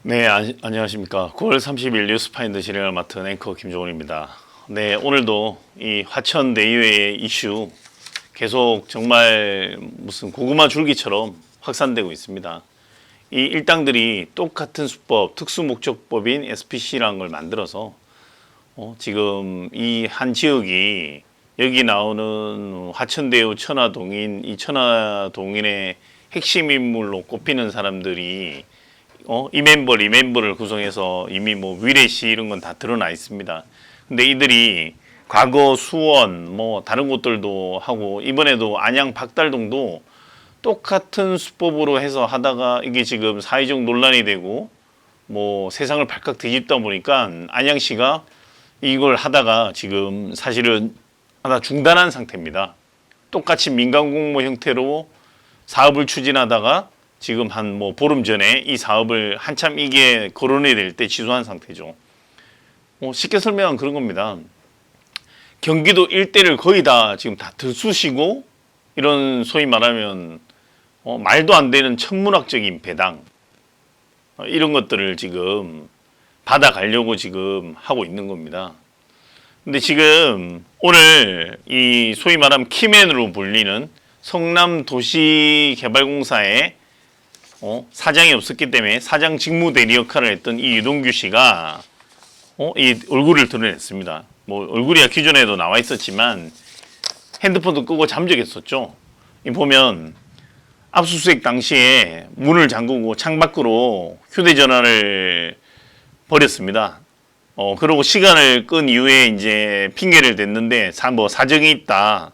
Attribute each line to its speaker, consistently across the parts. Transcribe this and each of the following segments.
Speaker 1: 네, 안녕하십니까. 9월 30일 뉴스파인드 진행을 맡은 앵커 김종훈입니다. 네, 오늘도 이 화천 대유의 이슈 계속 정말 무슨 고구마 줄기처럼 확산되고 있습니다. 이 일당들이 똑같은 수법, 특수목적법인 SPC라는 걸 만들어서 지금 이 한 지역이 여기 나오는 화천대유 천화동인, 이 천화동인의 핵심 인물로 꼽히는 사람들이 이 멤버를 구성해서 이미 뭐 위례시 이런 건 다 드러나 있습니다. 근데 이들이 과거 수원 뭐 다른 곳들도 하고 이번에도 안양 박달동도 똑같은 수법으로 해서 하다가 이게 지금 사회적 논란이 되고 뭐 세상을 발칵 뒤집다 보니까 안양시가 이걸 하다가 지금 사실은 하나 중단한 상태입니다. 똑같이 민간공모 형태로 사업을 추진하다가 지금 한 뭐 보름 전에 이 사업을 한참 이게 거론이 될 때 취소한 상태죠. 쉽게 설명하면 그런 겁니다. 경기도 일대를 거의 다 지금 다 들쑤시고 이런 소위 말하면 말도 안 되는 천문학적인 배당 이런 것들을 지금 받아가려고 지금 하고 있는 겁니다. 근데 지금 오늘 이 소위 말하면 키맨으로 불리는 성남도시개발공사의 사장이 없었기 때문에 사장 직무 대리 역할을 했던 이 유동규 씨가 이 얼굴을 드러냈습니다. 뭐 얼굴이야 기존에도 나와 있었지만 핸드폰도 끄고 잠적했었죠. 이 보면 압수수색 당시에 문을 잠그고 창밖으로 휴대전화를 버렸습니다. 그러고 시간을 끈 이후에 이제 핑계를 댔는데 사정이 있다.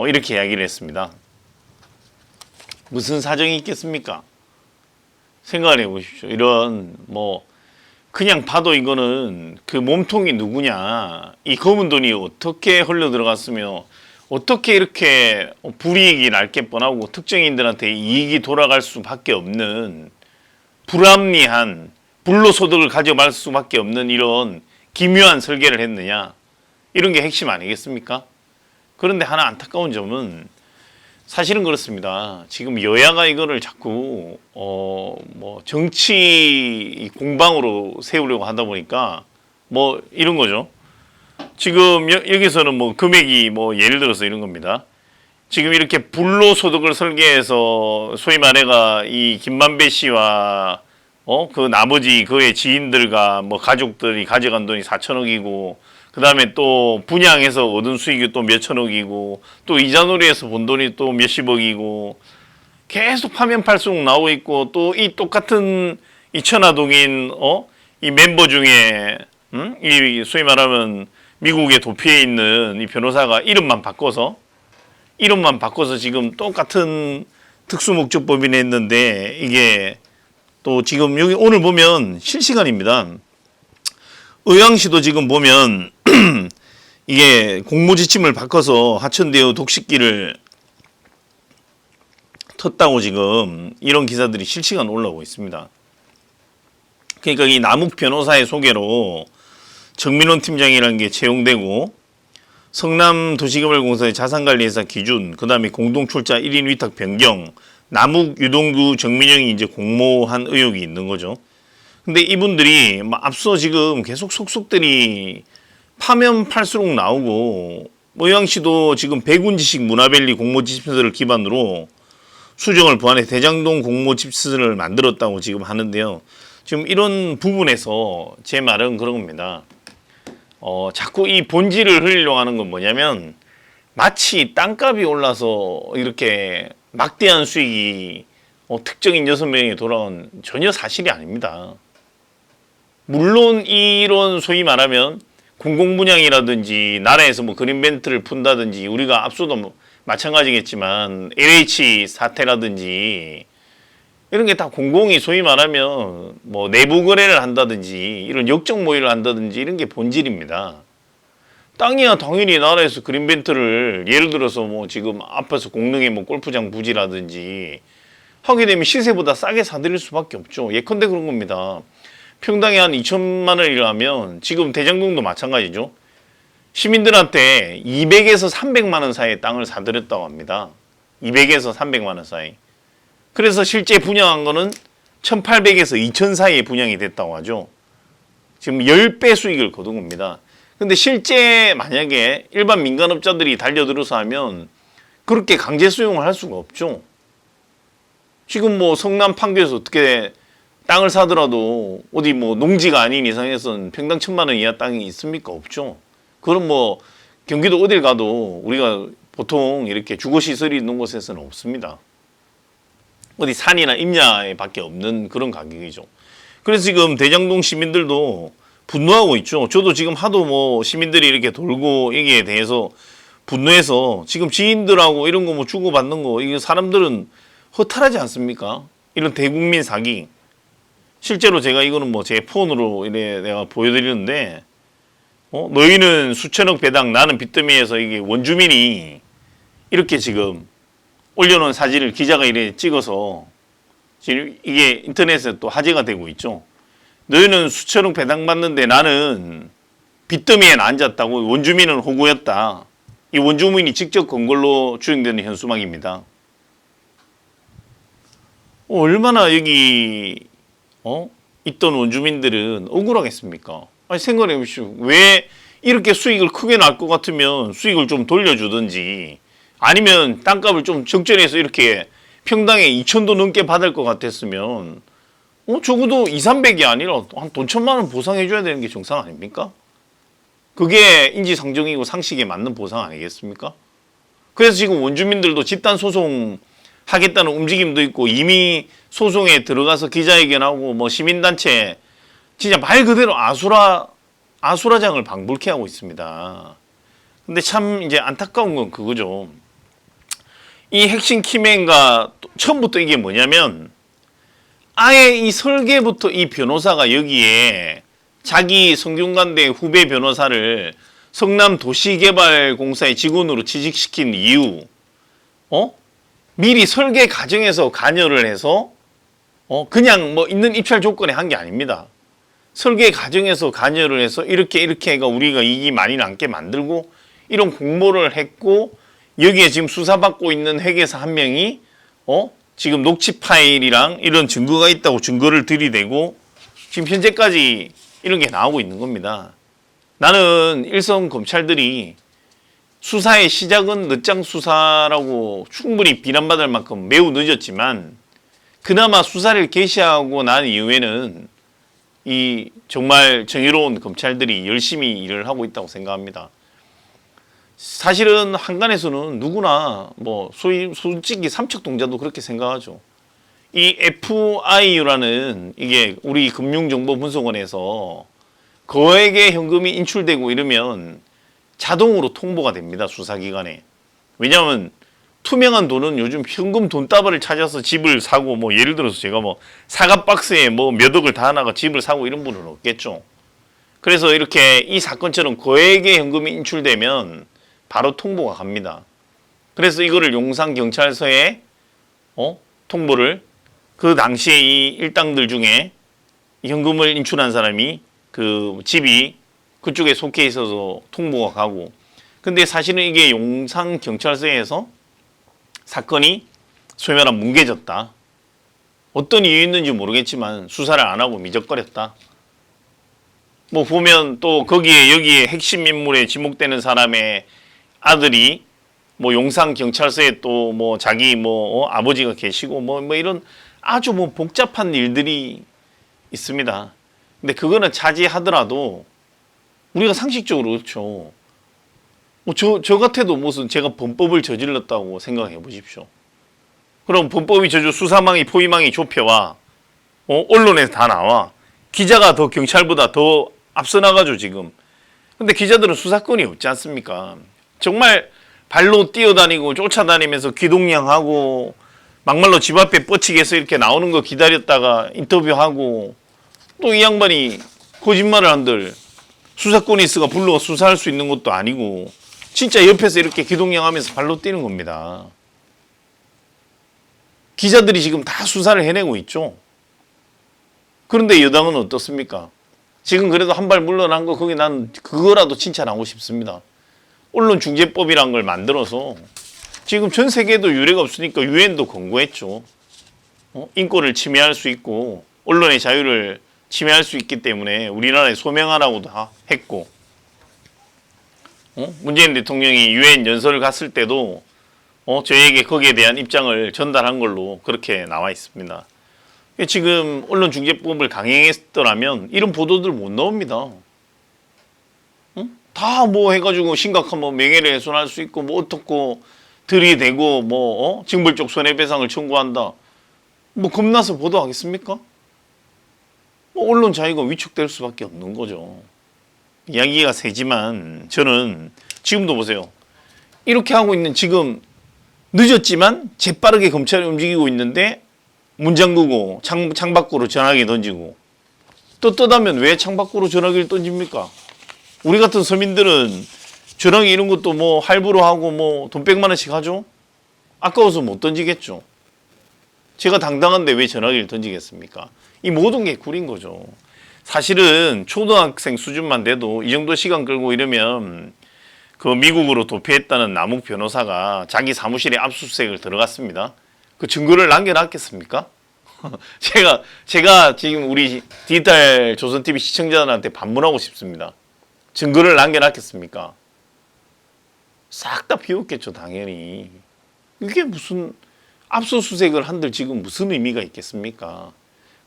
Speaker 1: 이렇게 이야기를 했습니다. 무슨 사정이 있겠습니까? 생각을 해보십시오. 이런 뭐 그냥 봐도 이거는 그 몸통이 누구냐, 이 검은 돈이 어떻게 흘러 들어갔으며 어떻게 이렇게 불이익이 날 게 뻔하고 특정인들한테 이익이 돌아갈 수밖에 없는 불합리한 불로소득을 가져갈 수밖에 없는 이런 기묘한 설계를 했느냐, 이런 게 핵심 아니겠습니까? 그런데 하나 안타까운 점은 사실은 그렇습니다. 지금 여야가 이거를 자꾸 뭐 정치 공방으로 세우려고 하다 보니까 뭐 이런 거죠. 지금 여기서는 뭐 금액이 뭐 예를 들어서 이런 겁니다. 지금 이렇게 불로소득을 설계해서 소위 말해가 이 김만배 씨와 그 나머지 그의 지인들과 뭐 가족들이 가져간 돈이 4천억이고 그 다음에 또 분양해서 얻은 수익이 또 몇천억이고 또 이자놀이에서 본 돈이 또 몇십억이고 계속 파면 팔수록 나오고 있고 또 이 똑같은 이 천화동인 이 멤버 중에 이 소위 말하면 미국에 도피해 있는 이 변호사가 이름만 바꿔서 지금 똑같은 특수목적법인에 했는데 이게 또 지금 여기 오늘 보면 실시간입니다. 의왕시도 지금 보면 이게 공모지침을 바꿔서 하천대유 독식기를 텄다고 지금 이런 기사들이 실시간 올라오고 있습니다. 그러니까 이 남욱 변호사의 소개로 정민원 팀장이라는 게 채용되고 성남도시개발공사의 자산관리회사 기준, 그 다음에 공동출자 1인 위탁 변경, 남욱, 유동규, 정민영이 이제 공모한 의혹이 있는 거죠. 근데 이분들이 앞서 지금 계속 속속들이 파면 팔수록 나오고 의왕시도 지금 백운지식 문화밸리 공모집시설을 기반으로 수정을 보완해 대장동 공모집시설을 만들었다고 지금 하는데요. 지금 이런 부분에서 제 말은 그런 겁니다. 자꾸 이 본질을 흘리려고 하는 건 뭐냐면 마치 땅값이 올라서 이렇게 막대한 수익이 특정인 6명에 돌아온 전혀 사실이 아닙니다. 물론 이런 소위 말하면 공공분양이라든지 나라에서 뭐 그린벨트를 푼다든지 우리가 앞서도 마찬가지겠지만 LH 사태라든지 이런 게 다 공공이 소위 말하면 뭐 내부 거래를 한다든지 이런 역적 모의를 한다든지 이런 게 본질입니다. 땅이야 당연히 나라에서 그린벨트를 예를 들어서 뭐 지금 앞에서 공릉에 뭐 골프장 부지라든지 하게 되면 시세보다 싸게 사들일 수밖에 없죠. 예컨대 그런 겁니다. 평당에 한 2천만 원이라면 지금 대장동도 마찬가지죠. 시민들한테 200에서 300만 원 사이의 땅을 사들였다고 합니다. 200에서 300만 원 사이. 그래서 실제 분양한 거는 1800에서 2000 사이에 분양이 됐다고 하죠. 지금 10배 수익을 거둔 겁니다. 근데 실제 만약에 일반 민간업자들이 달려들어서 하면 그렇게 강제 수용을 할 수가 없죠. 지금 뭐 성남 판교에서 어떻게 땅을 사더라도 어디 뭐 농지가 아닌 이상에선 평당 1000만 원 이하 땅이 있습니까? 없죠. 그럼 뭐 경기도 어딜 가도 우리가 보통 이렇게 주거시설이 있는 곳에서는 없습니다. 어디 산이나 임야에 밖에 없는 그런 가격이죠. 그래서 지금 대장동 시민들도 분노하고 있죠. 저도 지금 하도 뭐 시민들이 이렇게 돌고 여기에 대해서 분노해서 지금 지인들하고 이런 거 뭐 주고받는 거 이게 사람들은 허탈하지 않습니까? 이런 대국민 사기. 실제로 제가 이거는 뭐 제 폰으로 이래 내가 보여드리는데 너희는 수천억 배당 나는 빚더미에서 이게 원주민이 이렇게 지금 올려놓은 사진을 기자가 이래 찍어서 지금 이게 인터넷에 또 화제가 되고 있죠. 너희는 수천억 배당받는데 나는 빚더미에 앉았다고 원주민은 호구였다. 이 원주민이 직접 건 걸로 주장되는 현수막입니다. 얼마나 여기 있던 원주민들은 억울하겠습니까? 아니 생각해 보십시오. 왜 이렇게 수익을 크게 날 것 같으면 수익을 좀 돌려주든지 아니면 땅값을 좀 적절해서 이렇게 평당에 2천도 넘게 받을 것 같았으면 적어도 2, 300이 아니라 한 돈 1,000만 원 보상해줘야 되는 게 정상 아닙니까? 그게 인지상정이고 상식에 맞는 보상 아니겠습니까? 그래서 지금 원주민들도 집단 소송 하겠다는 움직임도 있고 이미 소송에 들어가서 기자회견하고 뭐 시민단체 진짜 말 그대로 아수라장을 방불케 하고 있습니다. 근데 참 이제 안타까운 건 그거죠. 이 핵심 키맨과 처음부터 이게 뭐냐면 아예 이 설계부터 이 변호사가 여기에 자기 성균관대 후배 변호사를 성남도시개발공사의 직원으로 취직시킨 이유 미리 설계 과정에서 관여를 해서 그냥 뭐 있는 입찰 조건에 한 게 아닙니다. 설계 과정에서 관여를 해서 이렇게 해가 우리가 이익이 많이 남게 만들고 이런 공모를 했고 여기에 지금 수사받고 있는 회계사 한 명이 지금 녹취 파일이랑 이런 증거가 있다고 증거를 들이대고 지금 현재까지 이런 게 나오고 있는 겁니다. 나는 일선 검찰들이 수사의 시작은 늦장 수사라고 충분히 비난받을 만큼 매우 늦었지만 그나마 수사를 개시하고 난 이후에는 이 정말 정의로운 검찰들이 열심히 일을 하고 있다고 생각합니다. 사실은 한간에서는 누구나 뭐 솔직히 삼척동자도 그렇게 생각하죠. 이 FIU라는 이게 우리 금융정보분석원에서 거액의 현금이 인출되고 이러면 자동으로 통보가 됩니다. 수사기관에. 왜냐하면 투명한 돈은 요즘 현금 돈다발을 찾아서 집을 사고 뭐 예를 들어서 제가 뭐 사과 박스에 뭐 몇 억을 다 하나가 집을 사고 이런 분은 없겠죠. 그래서 이렇게 이 사건처럼 거액의 현금이 인출되면 바로 통보가 갑니다. 그래서 이거를 용산경찰서에 통보를 그 당시에 이 일당들 중에 현금을 인출한 사람이 그 집이 그쪽에 속해 있어서 통보가 가고 근데 사실은 이게 용산경찰서에서 사건이 소위 말하면 뭉개졌다. 어떤 이유 있는지 모르겠지만 수사를 안 하고 미적거렸다. 뭐 보면 또 거기에 여기에 핵심 인물에 지목되는 사람의 아들이 뭐 용산경찰서에 또 뭐 자기 뭐 아버지가 계시고 뭐 이런 아주 뭐 복잡한 일들이 있습니다. 근데 그거는 차지하더라도 우리가 상식적으로 그렇죠. 뭐 저 같아도 무슨 제가 범법을 저질렀다고 생각해 보십시오. 그럼 범법이 저주 수사망이 포위망이 좁혀와 언론에서 다 나와. 기자가 더 경찰보다 더 앞서 나가죠 지금. 근데 기자들은 수사권이 없지 않습니까? 정말 발로 뛰어다니고 쫓아다니면서 기동량하고 막말로 집 앞에 뻗치게서 이렇게 나오는 거 기다렸다가 인터뷰하고 또 이 양반이 거짓말을 한들 수사권이 있어가 불러 수사할 수 있는 것도 아니고 진짜 옆에서 이렇게 기동량하면서 발로 뛰는 겁니다. 기자들이 지금 다 수사를 해내고 있죠. 그런데 여당은 어떻습니까? 지금 그래도 한 발 물러난 거 거기 난 그거라도 칭찬하고 싶습니다. 언론중재법이란 걸 만들어서 지금 전 세계에도 유례가 없으니까 유엔도 권고했죠. 인권을 침해할 수 있고 언론의 자유를 침해할 수 있기 때문에 우리나라에 소명하라고도 했고 문재인 대통령이 유엔 연설을 갔을 때도 저희에게 거기에 대한 입장을 전달한 걸로 그렇게 나와 있습니다. 지금 언론중재법을 강행했더라면 이런 보도들 못 나옵니다. 다 뭐 해가지고 심각한 뭐 명예를 훼손할 수 있고 뭐 어떻고 들이대고 뭐 징벌적 손해배상을 청구한다. 뭐 겁나서 보도하겠습니까? 뭐 언론 자유가 위축될 수밖에 없는 거죠. 이야기가 세지만 저는 지금도 보세요. 이렇게 하고 있는 지금 늦었지만 재빠르게 검찰이 움직이고 있는데 문 잠그고 창밖으로 전화기 던지고 떳떳하면 왜 창밖으로 전화기를 던집니까? 우리 같은 서민들은 전화기 이런 것도 뭐 할부로 하고 뭐 돈 100만 원씩 하죠? 아까워서 못 던지겠죠. 제가 당당한데 왜 전화기를 던지겠습니까? 이 모든 게 굴인 거죠. 사실은 초등학생 수준만 돼도 이 정도 시간 끌고 이러면 그 미국으로 도피했다는 남욱 변호사가 자기 사무실에 압수수색을 들어갔습니다. 그 증거를 남겨놨겠습니까? 제가 지금 우리 디지털 조선TV 시청자들한테 반문하고 싶습니다. 증거를 남겨놨겠습니까? 싹 다 비웠겠죠, 당연히. 이게 무슨 압수수색을 한들 지금 무슨 의미가 있겠습니까?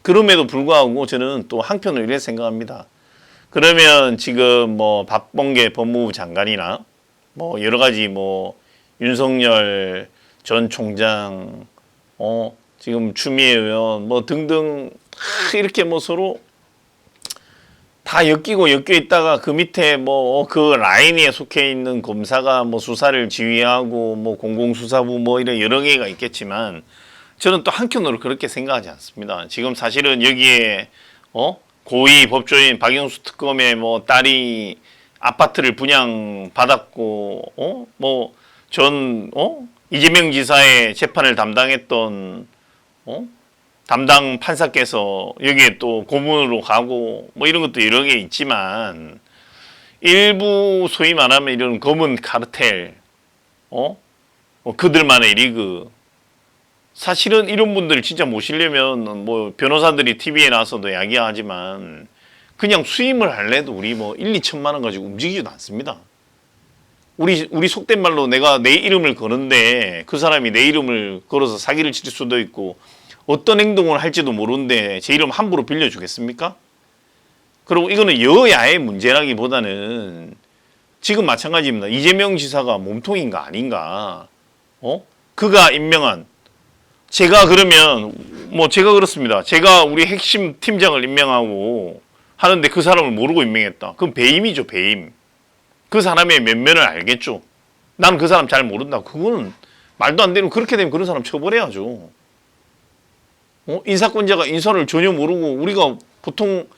Speaker 1: 그럼에도 불구하고 저는 또 한편으로 이렇게 생각합니다. 그러면 지금 뭐 박범계 법무부 장관이나 뭐 여러 가지 뭐 윤석열 전 총장, 지금 추미애 의원 뭐 등등 이렇게 뭐 서로 다 엮이고 엮여 있다가 그 밑에 뭐 그 라인에 속해 있는 검사가 뭐 수사를 지휘하고 뭐 공공수사부 뭐 이런 여러 개가 있겠지만 저는 또 한편으로 그렇게 생각하지 않습니다. 지금 사실은 여기에 고위 법조인 박영수 특검의 뭐 딸이 아파트를 분양받았고 뭐 전 이재명 지사의 재판을 담당했던 담당 판사께서 여기에 또 고문으로 가고 뭐 이런 것도 여러 개 있지만 일부 소위 말하면 이런 검은 카르텔 그들만의 리그 사실은 이런 분들을 진짜 모시려면 뭐 변호사들이 TV에 나와서도 이야기하지만 그냥 수임을 할래도 우리 뭐 1, 2천만 원 가지고 움직이지도 않습니다. 우리 속된 말로 내가 내 이름을 거는데 그 사람이 내 이름을 걸어서 사기를 칠 수도 있고 어떤 행동을 할지도 모르는데 제 이름 함부로 빌려주겠습니까? 그리고 이거는 여야의 문제라기보다는 지금 마찬가지입니다. 이재명 지사가 몸통인가 아닌가? 그가 임명한 제가 그러면 뭐 제가 그렇습니다. 제가 우리 핵심 팀장을 임명하고 하는데 그 사람을 모르고 임명했다. 그건 배임이죠, 배임. 그 사람의 면면을 알겠죠. 나는 그 사람 잘 모른다. 그거는 말도 안 되는 그렇게 되면 그런 사람 처벌해야죠. 인사권자가 인사를 전혀 모르고 우리가 보통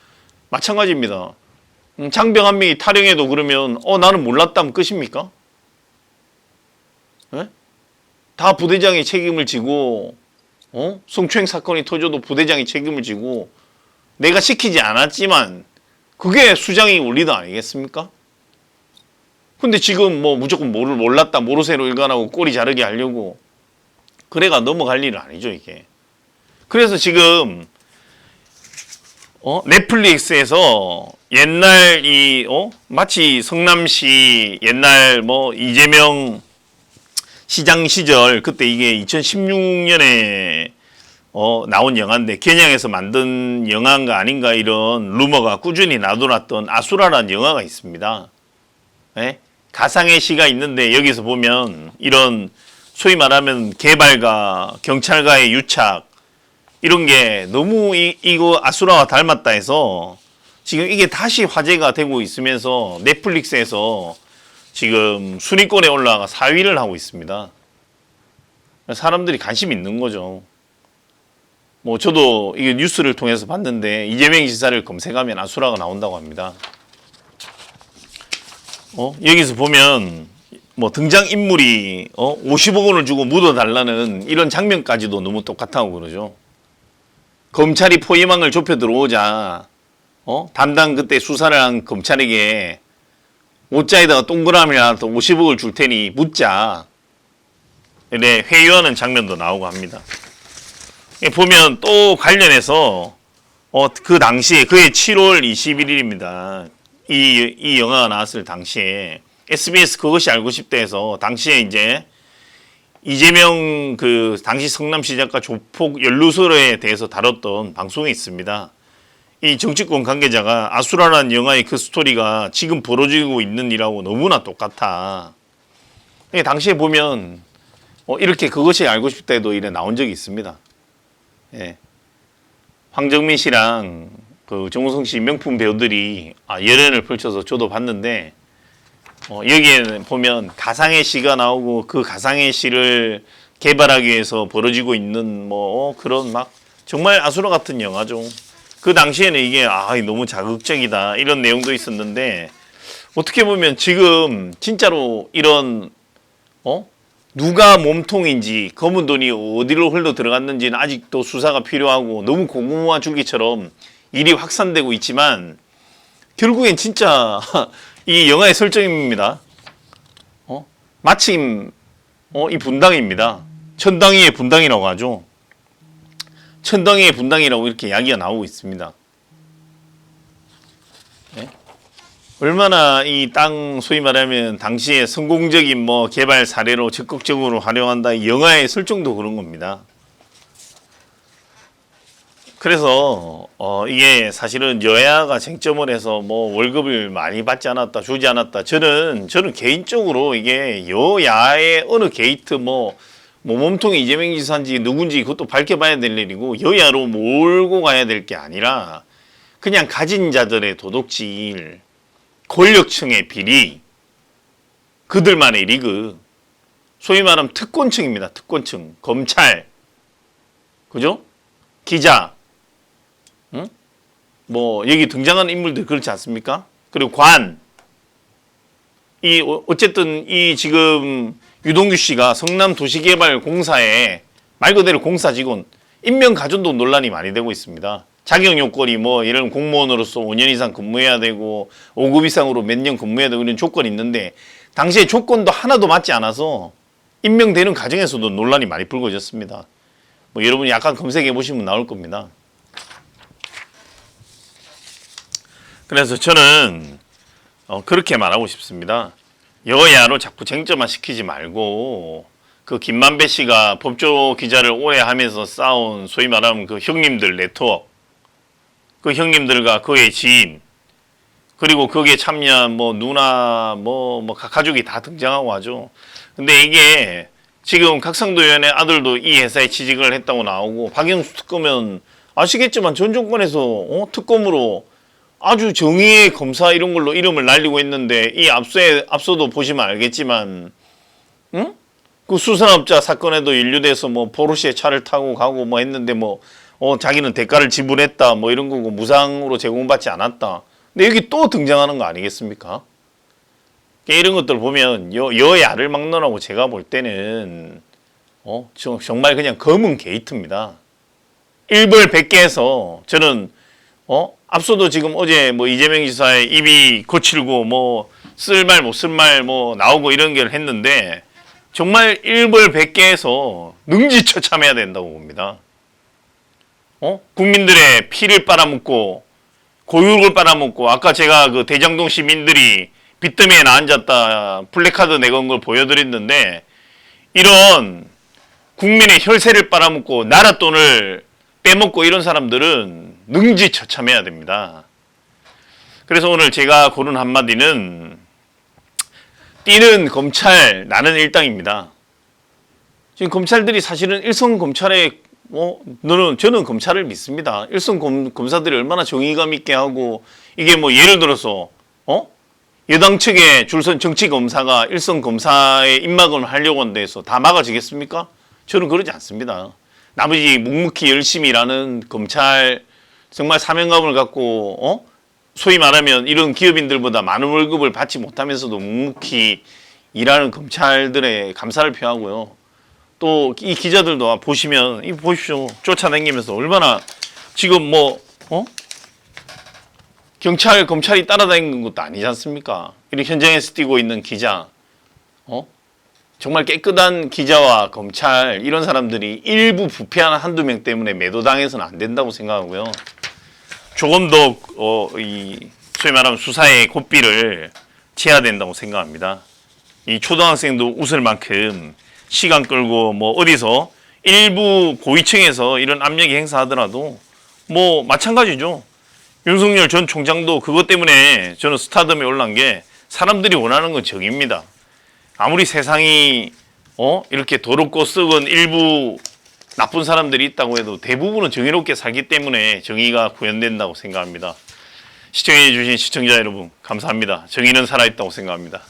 Speaker 1: 마찬가지입니다. 장병 한 명이 탈영해도 그러면 나는 몰랐다면 끝입니까? 네? 다 부대장이 책임을 지고 성추행 사건이 터져도 부대장이 책임을 지고 내가 시키지 않았지만 그게 수장의 원리도 아니겠습니까? 근데 지금 뭐 무조건 몰랐다 모르쇠로 일관하고 꼬리 자르게 하려고 그래가 넘어갈 일은 아니죠 이게. 그래서 지금 넷플릭스에서 옛날 마치 성남시 옛날 뭐 이재명 시장 시절 그때 이게 2016년에 나온 영화인데 겨냥해서 만든 영화인가 아닌가 이런 루머가 꾸준히 나돌았던 아수라라는 영화가 있습니다. 네? 가상의 시가 있는데 여기서 보면 이런 소위 말하면 개발과 경찰과의 유착 이런 게 너무 이거 아수라와 닮았다 해서 지금 이게 다시 화제가 되고 있으면서 넷플릭스에서 지금 순위권에 올라가 4위를 하고 있습니다. 사람들이 관심 있는 거죠. 뭐 저도 이게 뉴스를 통해서 봤는데 이재명 지사를 검색하면 아수라가 나온다고 합니다. 여기서 보면 뭐 등장인물이 50억 원을 주고 묻어달라는 이런 장면까지도 너무 똑같다고 그러죠. 검찰이 포위망을 좁혀 들어오자 담당 그때 수사를 한 검찰에게 옷자에다가 동그라미라도 50억을 줄 테니 묻자. 이래 회유하는 장면도 나오고 합니다. 보면 또 관련해서 그 당시에 그해 7월 21일입니다. 이 영화가 나왔을 당시에 SBS 그것이 알고 싶다에서 당시에 이제 이재명 그 당시 성남시장과 조폭 연루설에 대해서 다뤘던 방송이 있습니다. 이 정치권 관계자가 아수라라는 영화의 그 스토리가 지금 벌어지고 있는 일하고 너무나 똑같아. 당시에 보면 이렇게 그것이 알고 싶다에도 이래 나온 적이 있습니다. 예. 황정민 씨랑 그 정우성 씨 명품 배우들이 열연을 펼쳐서 저도 봤는데 여기에 보면 가상의 시가 나오고 그 가상의 시를 개발하기 위해서 벌어지고 있는 그런 막 정말 아수라 같은 영화죠. 그 당시에는 이게 너무 자극적이다 이런 내용도 있었는데 어떻게 보면 지금 진짜로 이런 누가 몸통인지 검은 돈이 어디로 흘러 들어갔는지는 아직도 수사가 필요하고 너무 고구마 줄기처럼 일이 확산되고 있지만 결국엔 진짜 이 영화의 설정입니다. 마침 이 분당입니다. 천당이의 분당이라고 하죠. 천당이의 분당이라고 이렇게 이야기가 나오고 있습니다. 네? 얼마나 이 땅 소위 말하면 당시에 성공적인 개발 사례로 적극적으로 활용한다. 이 영화의 설정도 그런 겁니다. 그래서 이게 사실은 여야가 쟁점을 해서 월급을 많이 받지 않았다, 주지 않았다. 저는 개인적으로 이게 여야의 어느 게이트 몸통이 이재명 지사인지 누군지 그것도 밝혀봐야 될 일이고 여야로 몰고 가야 될 게 아니라 그냥 가진 자들의 도둑질, 권력층의 비리, 그들만의 리그, 소위 말하면 특권층입니다. 특권층, 검찰, 그죠? 기자. 여기 등장하는 인물들 그렇지 않습니까? 그리고 관. 어쨌든 지금 유동규 씨가 성남도시개발공사에 말 그대로 공사 직원 임명 가전도 논란이 많이 되고 있습니다. 자격 요건이 이런 공무원으로서 5년 이상 근무해야 되고 5급 이상으로 몇 년 근무해야 되고 이런 조건이 있는데 당시에 조건도 하나도 맞지 않아서 임명되는 과정에서도 논란이 많이 불거졌습니다. 여러분이 약간 검색해 보시면 나올 겁니다. 그래서 저는 그렇게 말하고 싶습니다. 여야로 자꾸 쟁점화 시키지 말고 그 김만배 씨가 법조 기자를 오래 하면서 쌓은 소위 말하면 그 형님들 네트워크, 그 형님들과 그의 지인, 그리고 거기에 참여한 누나 가족이 다 등장하고 하죠. 근데 이게 지금 각상도 의원의 아들도 이 회사에 취직을 했다고 나오고 박영수 특검은 아시겠지만 전 정권에서 특검으로 아주 정의의 검사 이런 걸로 이름을 날리고 있는데 이 앞서도 보시면 알겠지만 그 수산업자 사건에도 연루돼서 포르쉐 차를 타고 가고 했는데 자기는 대가를 지불했다 이런 거고 무상으로 제공받지 않았다. 근데 여기 또 등장하는 거 아니겠습니까? 이런 것들 보면 여야를 막론하고 제가 볼 때는 정말 그냥 검은 게이트입니다. 일벌백계해서 저는 앞서도 지금 어제 이재명 지사의 입이 거칠고 쓸 말 못 쓸 말 나오고 이런 걸 했는데 정말 일벌백계해서 능지처참해야 된다고 봅니다. 국민들의 피를 빨아먹고 고육을 빨아먹고 아까 제가 그 대장동 시민들이 빚더미에 앉았다 플래카드 내건 걸 보여드렸는데 이런 국민의 혈세를 빨아먹고 나라 돈을 빼먹고 이런 사람들은 능지처참해야 됩니다. 그래서 오늘 제가 고른 한마디는 뛰는 검찰 나는 일당입니다. 지금 검찰들이 사실은 일선 검찰에 저는 검찰을 믿습니다. 일선 검사들이 얼마나 정의감 있게 하고 이게 예를 들어서 여당 측에 줄선 정치 검사가 일선 검사의 입막음을 하려고 한다 해서 다 막아지겠습니까? 저는 그러지 않습니다. 나머지 묵묵히 열심히 일하는 검찰 정말 사명감을 갖고 소위 말하면 이런 기업인들보다 많은 월급을 받지 못하면서도 묵묵히 일하는 검찰들의 감사를 표하고요. 또 이 기자들도 보시면 이거 보십시오. 쫓아다니면서 얼마나 지금 검찰이 따라다니는 것도 아니지 않습니까? 이렇게 현장에서 뛰고 있는 기자 정말 깨끗한 기자와 검찰 이런 사람들이 일부 부패한 한두 명 때문에 매도당해서는 안 된다고 생각하고요. 조금 더 소위 말하면 수사의 고삐를 채야 된다고 생각합니다. 이 초등학생도 웃을 만큼 시간 끌고 뭐 어디서 일부 고위층에서 이런 압력이 행사하더라도 뭐 마찬가지죠. 윤석열 전 총장도 그것 때문에 저는 스타덤에 올라간 게 사람들이 원하는 건 정의입니다. 아무리 세상이 이렇게 더럽고 썩은 일부 나쁜 사람들이 있다고 해도 대부분은 정의롭게 살기 때문에 정의가 구현된다고 생각합니다. 시청해 주신 시청자 여러분 감사합니다. 정의는 살아있다고 생각합니다.